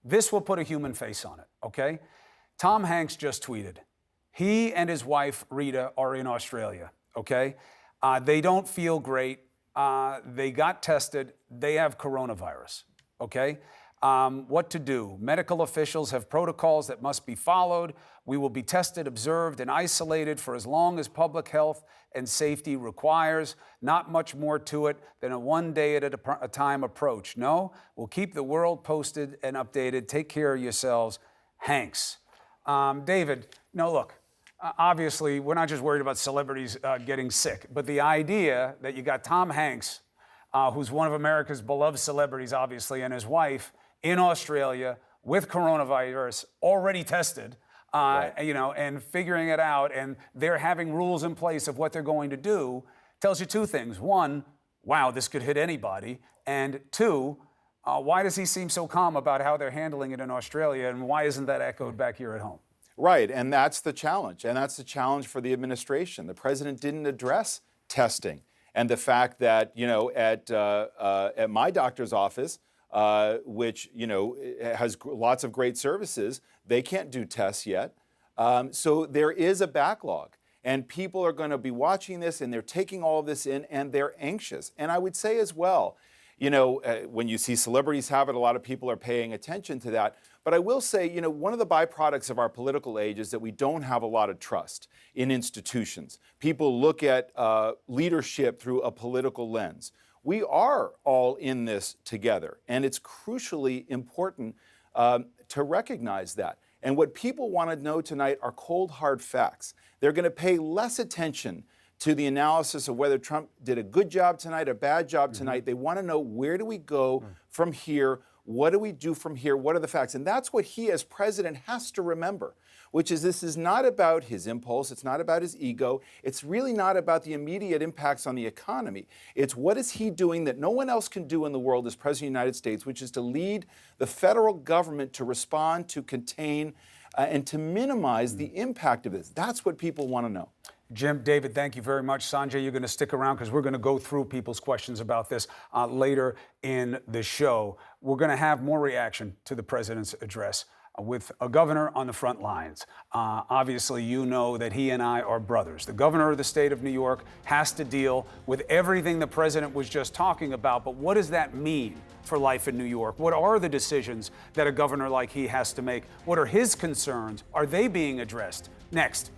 This will put a human face on it, okay? Tom Hanks just tweeted. He and his wife, Rita, are in Australia, okay? They don't feel great. They got tested. They have coronavirus, okay? What to do? Medical officials have protocols that must be followed. We will be tested, observed, and isolated for as long as public health and safety requires. Not much more to it than a one day at a time approach. No, we'll keep the world posted and updated. Take care of yourselves. Hanks. David, no, look, obviously, we're not just worried about celebrities getting sick, but the idea that you got Tom Hanks, who's one of America's beloved celebrities, obviously, and his wife in Australia with coronavirus, already tested, right. And figuring it out, and they're having rules in place of what they're going to do, tells you two things. One, wow, this could hit anybody. And two, why does he seem so calm about how they're handling it in Australia, and why isn't that echoed back here at home? Right, and that's the challenge, and that's the challenge for the administration. The president didn't address testing, and the fact that, at my doctor's office, which, has lots of great services, they can't do tests yet. So there is a backlog, and people are going to be watching this, and they're taking all of this in, and they're anxious. And I would say as well, when you see celebrities have it, a lot of people are paying attention to that. But I will say, one of the byproducts of our political age is that we don't have a lot of trust in institutions. People look at leadership through a political lens. We are all in this together, and it's crucially important to recognize that. And what people want to know tonight are cold, hard facts. They're going to pay less attention to the analysis of whether Trump did a good job tonight, a bad job tonight. They want to know, where do we go from here? What do we do from here? What are the facts? And that's what he as president has to remember, which is this is not about his impulse. It's not about his ego. It's really not about the immediate impacts on the economy. It's what is he doing that no one else can do in the world as president of the United States, which is to lead the federal government to respond, to contain, and to minimize the impact of this. That's what people want to know. Jim, David, thank you very much. Sanjay, you're going to stick around because we're going to go through people's questions about this later in the show. We're going to have more reaction to the president's address with a governor on the front lines. Obviously, you know that he and I are brothers. The governor of the state of New York has to deal with everything the president was just talking about. But what does that mean for life in New York? What are the decisions that a governor like he has to make? What are his concerns? Are they being addressed? Next.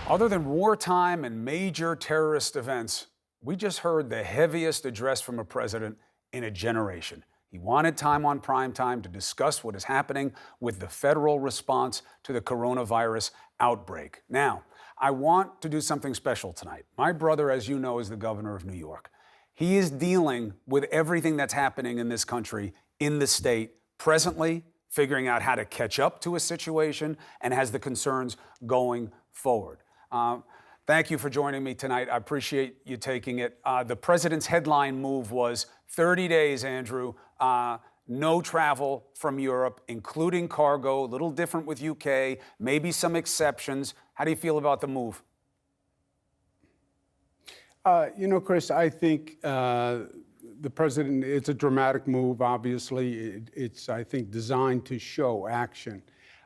Other than wartime and major terrorist events, we just heard the heaviest address from a president in a generation. He wanted time on prime time to discuss what is happening with the federal response to the coronavirus outbreak. Now, I want to do something special tonight. My brother, as you know, is the governor of New York. He is dealing with everything that's happening in this country, in the state, presently, figuring out how to catch up to a situation, and has the concerns going forward. Thank you for joining me tonight. I appreciate you taking it. The president's headline move was 30 days, Andrew, no travel from Europe, including cargo, a little different with UK, maybe some exceptions. How do you feel about the move? Chris, I think the president, it's a dramatic move, obviously. It's, I think, designed to show action.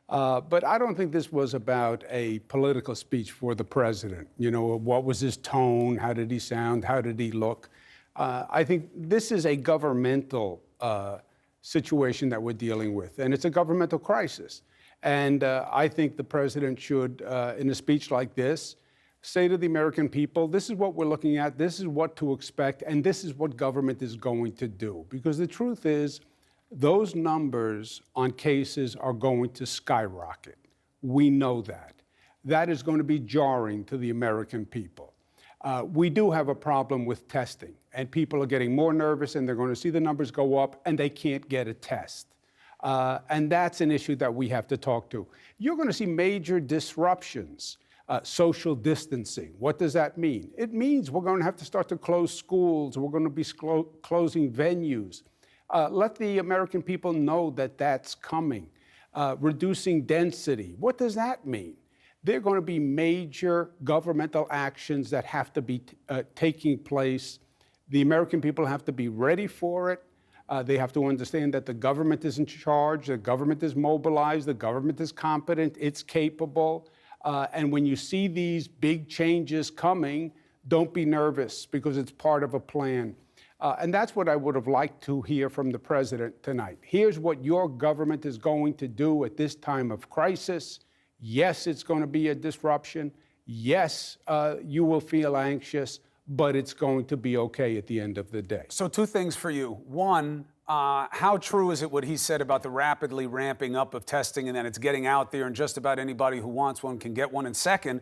But I don't think this was about a political speech for the president. What was his tone? How did he sound? How did he look? I think this is a governmental situation that we're dealing with, and it's a governmental crisis. And I think the president should, in a speech like this, say to the American people, this is what we're looking at, this is what to expect, and this is what government is going to do. Because the truth is, those numbers on cases are going to skyrocket. We know that. That is going to be jarring to the American people. We do have a problem with testing, and people are getting more nervous, and they're going to see the numbers go up, and they can't get a test. And that's an issue that we have to talk to. You're going to see major disruptions. Social distancing. What does that mean? It means we're going to have to start to close schools. We're going to be closing venues. Let the American people know that that's coming. Reducing density. What does that mean? There are going to be major governmental actions that have to be taking place. The American people have to be ready for it. They have to understand that the government is in charge, the government is mobilized, the government is competent, it's capable. And when you see these big changes coming, don't be nervous because it's part of a plan. And that's what I would have liked to hear from the president tonight. Here's what your government is going to do at this time of crisis. Yes, it's going to be a disruption. Yes, you will feel anxious, but it's going to be okay at the end of the day. So two things for you. One, how true is it what he said about the rapidly ramping up of testing and then it's getting out there and just about anybody who wants one can get one? And second,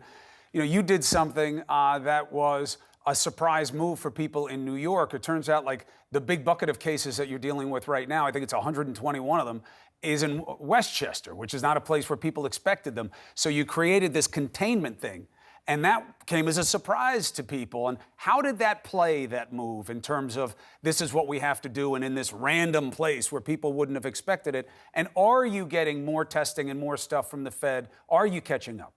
you did something that was a surprise move for people in New York. It turns out like the big bucket of cases that you're dealing with right now, I think it's 121 of them, is in Westchester, which is not a place where people expected them. So you created this containment thing. And that came as a surprise to people. And how did that play, that move, in terms of this is what we have to do and in this random place where people wouldn't have expected it? And are you getting more testing and more stuff from the Fed? Are you catching up?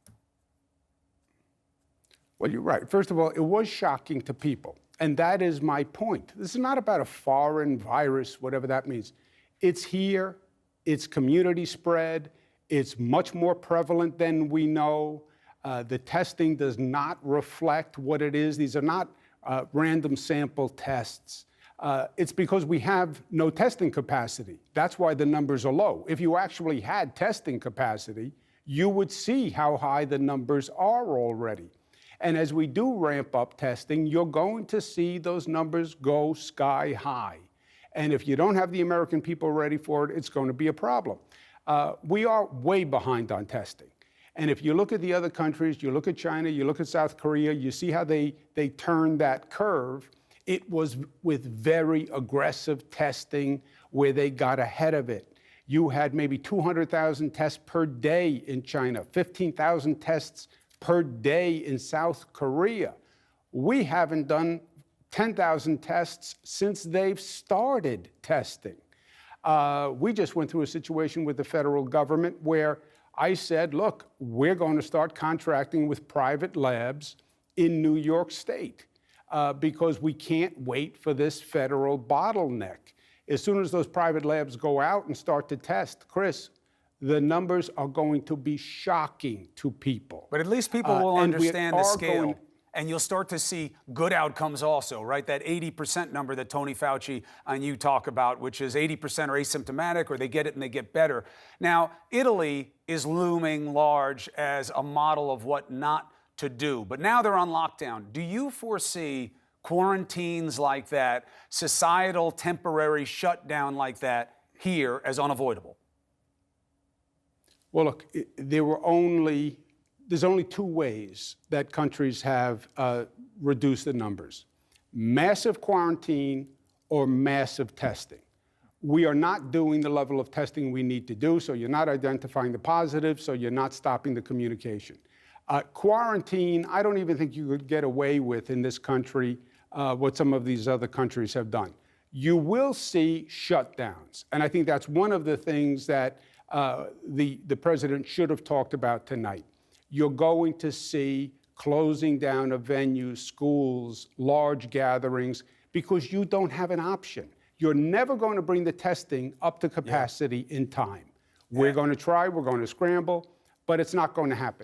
Well, you're right. First of all, it was shocking to people. And that is my point. This is not about a foreign virus, whatever that means. It's here. It's community spread. It's much more prevalent than we know. The testing does not reflect what it is. These are not random sample tests. It's because we have no testing capacity. That's why the numbers are low. If you actually had testing capacity, you would see how high the numbers are already. And as we do ramp up testing, you're going to see those numbers go sky high. And if you don't have the American people ready for it, it's going to be a problem. We are way behind on testing. And if you look at the other countries, you look at China, you look at South Korea, you see how they turned that curve. It was with very aggressive testing where they got ahead of it. You had maybe 200,000 tests per day in China, 15,000 tests per day in South Korea. We haven't done 10,000 tests since they've started testing. We just went through a situation with the federal government where I said, look, we're going to start contracting with private labs in New York State because we can't wait for this federal bottleneck. As soon as those private labs go out and start to test, Chris, the numbers are going to be shocking to people. But at least people will understand the scale. And you'll start to see good outcomes also, right? That 80% number that Tony Fauci and you talk about, which is 80% are asymptomatic or they get it and they get better. Now, Italy is looming large as a model of what not to do. But now they're on lockdown. Do you foresee quarantines like that, societal temporary shutdown like that here as unavoidable? Well, look, there's only two ways that countries have reduced the numbers: massive quarantine or massive testing. We are not doing the level of testing we need to do, so you're not identifying the positives, so you're not stopping the communication. Quarantine, I don't even think you could get away with in this country what some of these other countries have done. You will see shutdowns, and I think that's one of the things that the president should have talked about tonight. You're going to see closing down of venues, schools, large gatherings, because you don't have an option. You're never going to bring the testing up to capacity in time. We're going to try, we're going to scramble, but it's not going to happen.